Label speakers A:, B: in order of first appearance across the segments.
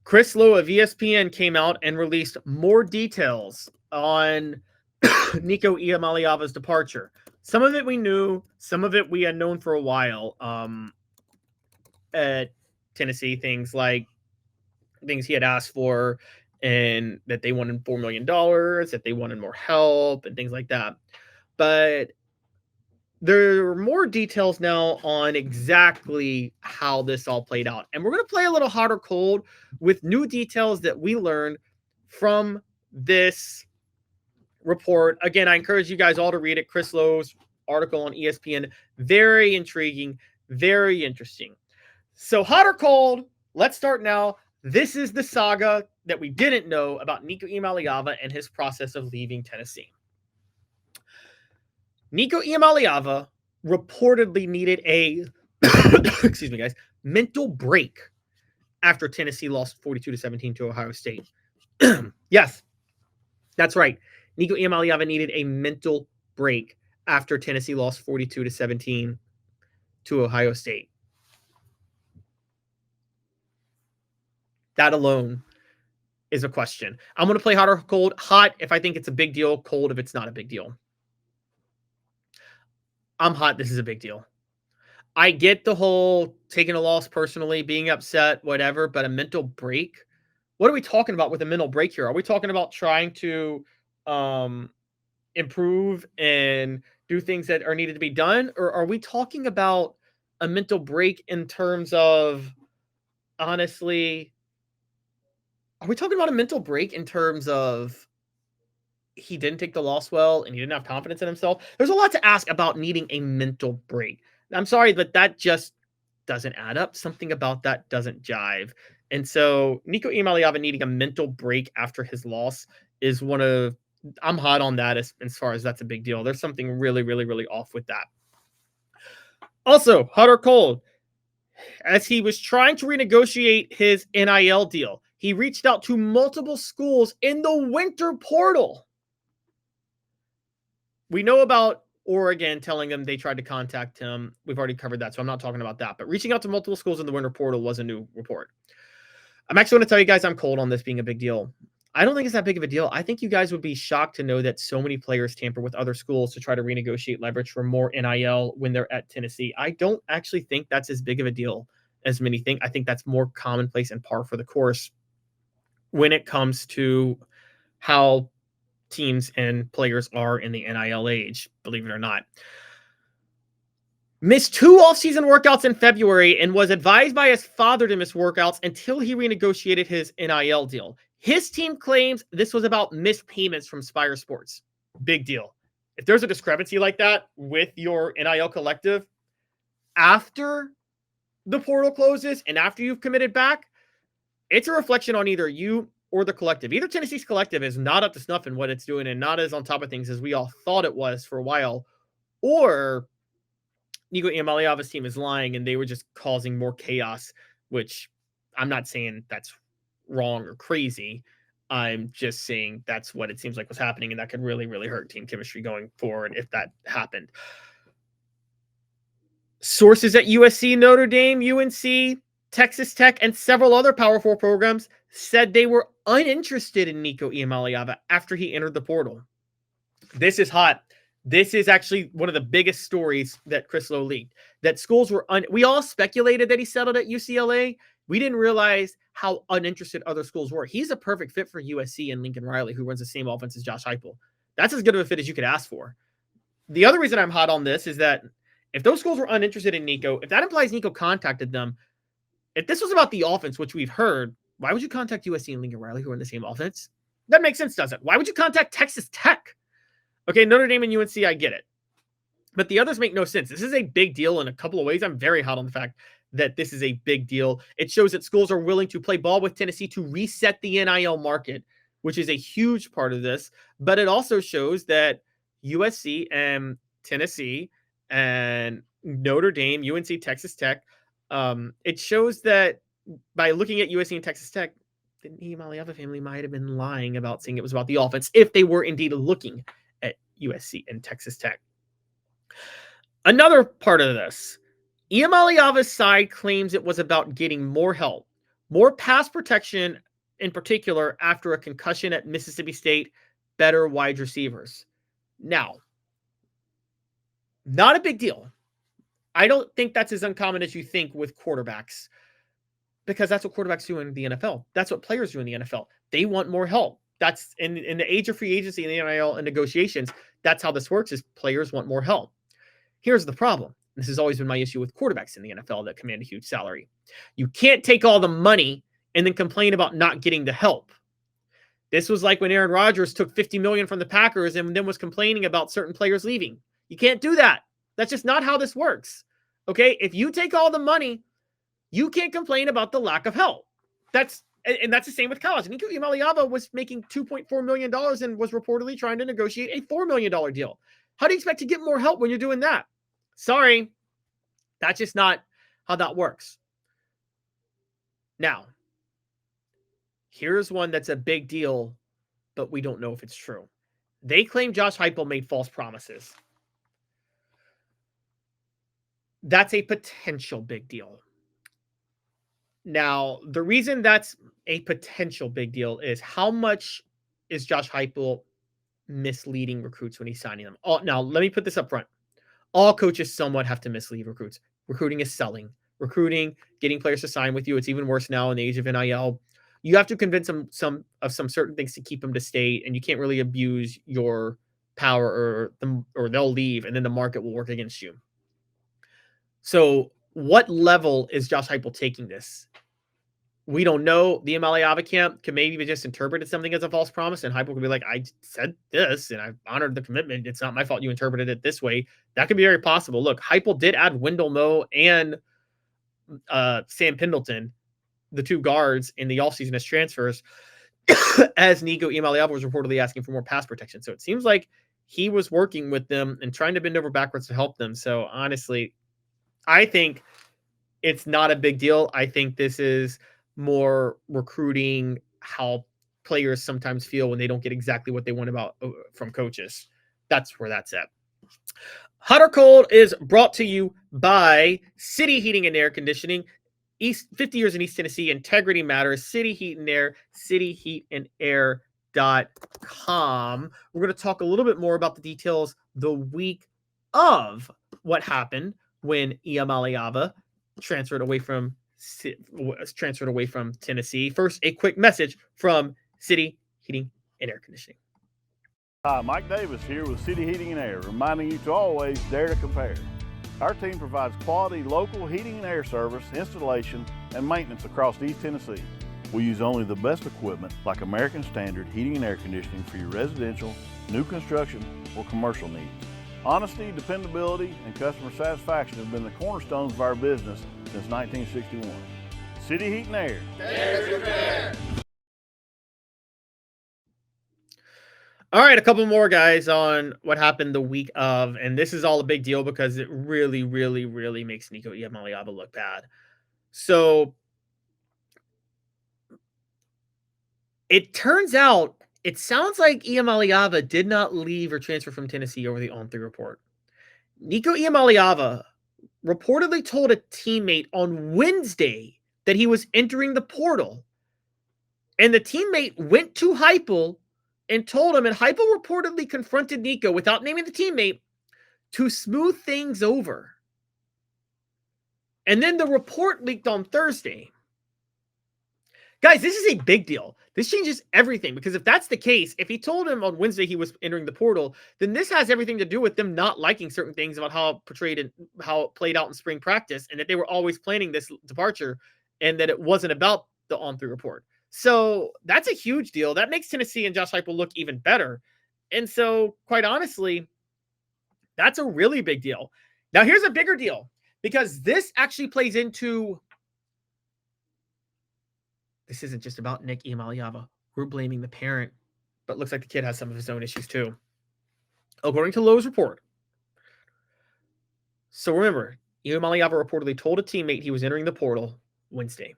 A: Chris Lowe of ESPN came out and released more details on Nico Iamaleava's departure. Some of it we knew, some of it we had known for a while. At Tennessee, things he had asked for, and that they wanted $4 million, that they wanted more help, and things like that. But there are more details now on exactly how this all played out. And we're going to play a little hot or cold with new details that we learned from this report. Again, I encourage you guys all to read it. Chris Lowe's article on ESPN. Very intriguing, very interesting. So hot or cold, let's start now. This is the saga that we didn't know about Nico Iamaleava and his process of leaving Tennessee. Nico Iamaleava reportedly needed a excuse me, guys, mental break after Tennessee lost 42-17 to Ohio State. Yes, that's right. Nico Iamaleava needed a mental break after Tennessee lost 42-17 to Ohio State. That alone is a question. I'm going to play hot or cold. Hot if I think it's a big deal. Cold if it's not a big deal. I'm hot. This is a big deal. I get the whole taking a loss personally, being upset, whatever, but a mental break? What are we talking about with a mental break here? Are we talking about trying to improve and do things that are needed to be done? Or are we talking about a mental break in terms of, honestly, are we talking about a mental break in terms of he didn't take the loss well and he didn't have confidence in himself? There's a lot to ask about needing a mental break. I'm sorry, but that just doesn't add up. Something about that doesn't jive. And so Nico Iamaleava needing a mental break after his loss is I'm hot on that as far as that's a big deal. There's something really, really, really off with that. Also, hot or cold, as he was trying to renegotiate his NIL deal, he reached out to multiple schools in the winter portal. We know about Oregon telling them they tried to contact him. We've already covered that, so I'm not talking about that. But reaching out to multiple schools in the winter portal was a new report. I'm actually going to tell you guys I'm cold on this being a big deal. I don't think it's that big of a deal. I think you guys would be shocked to know that so many players tamper with other schools to try to renegotiate leverage for more NIL when they're at Tennessee. I don't actually think that's as big of a deal as many think. I think that's more commonplace and par for the course when it comes to how teams and players are in the NIL age, believe it or not. Missed 2 off-season workouts in February and was advised by his father to miss workouts until he renegotiated his NIL deal. His team claims this was about missed payments from Spire Sports. Big deal. If there's a discrepancy like that with your NIL collective after the portal closes and after you've committed back, it's a reflection on either you or the collective. Either Tennessee's collective is not up to snuff in what it's doing and not as on top of things as we all thought it was for a while, or Nico Iamaleava's team is lying and they were just causing more chaos, which I'm not saying that's wrong or crazy. I'm just saying that's what it seems like was happening, and that could really, really hurt team chemistry going forward if that happened. Sources at USC, Notre Dame, UNC, Texas Tech, and several other Power 4 programs said they were uninterested in Nico Iamaleava after he entered the portal. This is hot. This is actually one of the biggest stories that Chris Lowe leaked. That schools were we all speculated that he settled at UCLA. We didn't realize how uninterested other schools were. He's a perfect fit for USC and Lincoln Riley, who runs the same offense as Josh Heupel. That's as good of a fit as you could ask for. The other reason I'm hot on this is that if those schools were uninterested in Nico, if that implies Nico contacted them, if this was about the offense, which we've heard, why would you contact USC and Lincoln Riley, who are in the same offense? That makes sense, doesn't it? Why would you contact Texas Tech? Okay, Notre Dame and UNC, I get it. But the others make no sense. This is a big deal in a couple of ways. I'm very hot on the fact that this is a big deal. It shows that schools are willing to play ball with Tennessee to reset the NIL market, which is a huge part of this. But it also shows that USC and Tennessee and Notre Dame, UNC, Texas Tech, it shows that by looking at USC and Texas Tech, the Iamaleava family might have been lying about saying it was about the offense if they were indeed looking at USC and Texas Tech. Another part of this, Iamaleava's side claims it was about getting more help, More pass protection, in particular, after a concussion at Mississippi State, better wide receivers. Now, not a big deal. I don't think that's as uncommon as you think with quarterbacks, because that's what quarterbacks do in the NFL. That's what players do in the NFL. They want more help. That's in the age of free agency and the NIL and negotiations. That's how this works, is players want more help. Here's the problem. This has always been my issue with quarterbacks in the NFL that command a huge salary. You can't take all the money and then complain about not getting the help. This was like when Aaron Rodgers took $50 million from the Packers and then was complaining about certain players leaving. You can't do that. That's just not how this works. Okay? If you take all the money, you can't complain about the lack of help. That's the same with college. Nico Iamaleava was making $2.4 million and was reportedly trying to negotiate a $4 million deal. How do you expect to get more help when you're doing that? Sorry, that's just not how that works. Now, here's one that's a big deal, but we don't know if it's true. They claim Josh Heupel made false promises. That's a potential big deal. Now, the reason that's a potential big deal is how much is Josh Heupel misleading recruits when he's signing them? Now, let me put this up front. All coaches somewhat have to mislead recruits. Recruiting is selling. Recruiting, getting players to sign with you. It's even worse now in the age of NIL. You have to convince them some certain things to keep them to stay, and you can't really abuse your power or they'll leave, and then the market will work against you. So what level is Josh Heupel taking this? We don't know. The Iamaleava camp could maybe just interpreted something as a false promise, and Heupel could be like, I said this, and I've honored the commitment. It's not my fault you interpreted it this way. That could be very possible. Look, Heupel did add Wendell Moe and Sam Pendleton, the two guards, in the offseason as transfers, as Nico Iamaleava was reportedly asking for more pass protection. So it seems like he was working with them and trying to bend over backwards to help them. So honestly, I think it's not a big deal. I think this is more recruiting, how players sometimes feel when they don't get exactly what they want from coaches. That's where that's at. Hot or Cold is brought to you by City Heating and Air Conditioning. 50 years in East Tennessee. Integrity matters. City Heat and Air. cityheatandair.com. We're going to talk a little bit more about the details the week of what happened when Iamaleava transferred away from Tennessee. First, a quick message from City Heating and Air Conditioning.
B: Hi, Mike Davis here with City Heating and Air, reminding you to always dare to compare. Our team provides quality local heating and air service, installation, and maintenance across East Tennessee. We use only the best equipment like American Standard Heating and Air Conditioning for your residential, new construction, or commercial needs. Honesty, dependability, and customer satisfaction have been the cornerstones of our business since 1961. City Heat and Air.
C: Dare to compare.
A: All right, a couple more, guys, on what happened the week of, and this is all a big deal because it really, really, really makes Nico Iamaleava look bad. So it turns out, it sounds like Iamaleava did not leave or transfer from Tennessee over the On3 report. Nico Iamaleava reportedly told a teammate on Wednesday that he was entering the portal, and the teammate went to Heupel and told him, and Heupel reportedly confronted Nico without naming the teammate to smooth things over. And then the report leaked on Thursday. Guys, this is a big deal. This changes everything, because if that's the case, if he told him on Wednesday he was entering the portal, then this has everything to do with them not liking certain things about how it portrayed and how it played out in spring practice, and that they were always planning this departure, and that it wasn't about the On3 report. So that's a huge deal. That makes Tennessee and Josh Heupel look even better. And so, quite honestly, that's a really big deal. Now, here's a bigger deal, because this actually plays into, this isn't just about Nick Iamaleava. We're blaming the parent, but it looks like the kid has some of his own issues too, according to Lowe's report. So remember, Iamaleava reportedly told a teammate he was entering the portal Wednesday.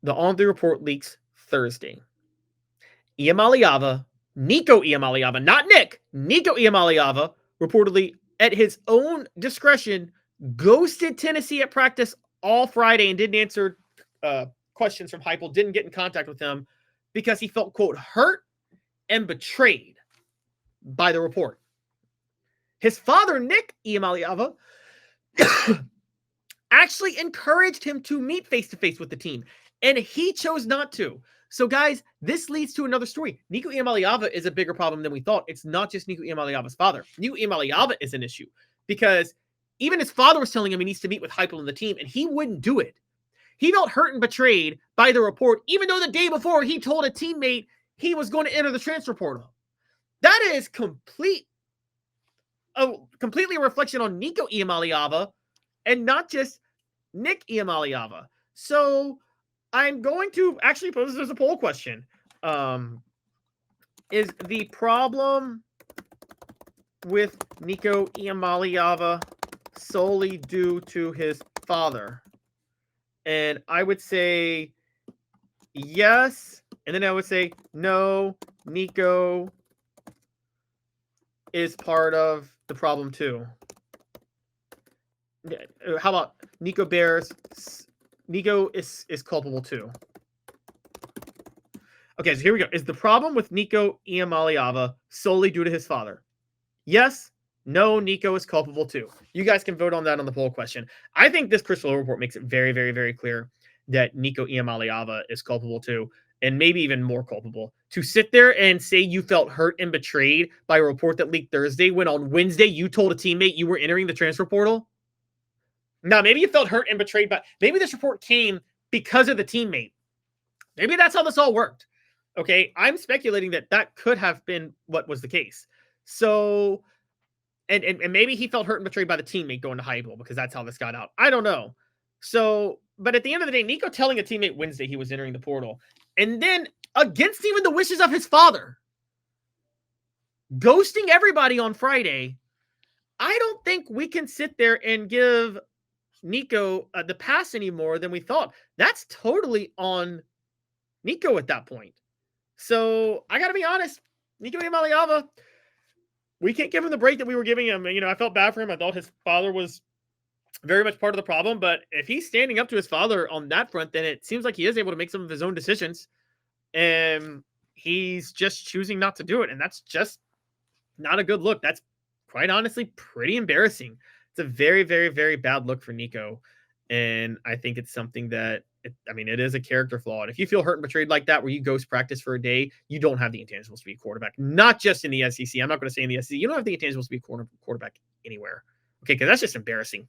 A: The On3 report leaks Thursday. Iamaleava, Nico Iamaleava, not Nick, Nico Iamaleava, reportedly at his own discretion, ghosted Tennessee at practice all Friday and didn't answer questions from Heupel, didn't get in contact with him because he felt, quote, hurt and betrayed by the report. His father, Nick Iamaleava, actually encouraged him to meet face-to-face with the team, and he chose not to. So, guys, this leads to another story. Nico Iamaleava is a bigger problem than we thought. It's not just Nico Iamaleava's father. Nico Iamaleava is an issue because even his father was telling him he needs to meet with Heupel and the team, and he wouldn't do it. He felt hurt and betrayed by the report, even though the day before he told a teammate he was going to enter the transfer portal. That is completely a reflection on Nico Iamaleava and not just Nick Iamaleava. So I'm going to actually pose this as a poll question. Is the problem with Nico Iamaleava solely due to his father? And I would say yes. And then I would say no, Nico is part of the problem too. How about Nico bears? Nico is culpable too. Okay, so here we go. Is the problem with Nico Iamaleava solely due to his father? Yes. No, Nico is culpable too. You guys can vote on that on the poll question. I think this Chris Lowe report makes it very, very, very clear that Nico Iamaleava is culpable too, and maybe even more culpable. To sit there and say you felt hurt and betrayed by a report that leaked Thursday when on Wednesday you told a teammate you were entering the transfer portal. Now, maybe you felt hurt and betrayed, but maybe this report came because of the teammate. Maybe that's how this all worked. Okay, I'm speculating that that could have been what was the case. So, and maybe he felt hurt and betrayed by the teammate going to Heupel because that's how this got out. I don't know. So, but at the end of the day, Nico telling a teammate Wednesday he was entering the portal, and then against even the wishes of his father, ghosting everybody on Friday. I don't think we can sit there and give Nico the pass any more than we thought. That's totally on Nico at that point. So I got to be honest, Nico Iamaleava, we can't give him the break that we were giving him. You know, I felt bad for him. I thought his father was very much part of the problem, but if he's standing up to his father on that front, then it seems like he is able to make some of his own decisions, and he's just choosing not to do it. And that's just not a good look. That's quite honestly pretty embarrassing. It's a very, very, very bad look for Nico. And I think it's something that, it is a character flaw. And if you feel hurt and betrayed like that, where you ghost practice for a day, you don't have the intangibles to be a quarterback, not just in the SEC. I'm not going to say in the SEC. You don't have the intangibles to be a quarterback anywhere. Okay, because that's just embarrassing.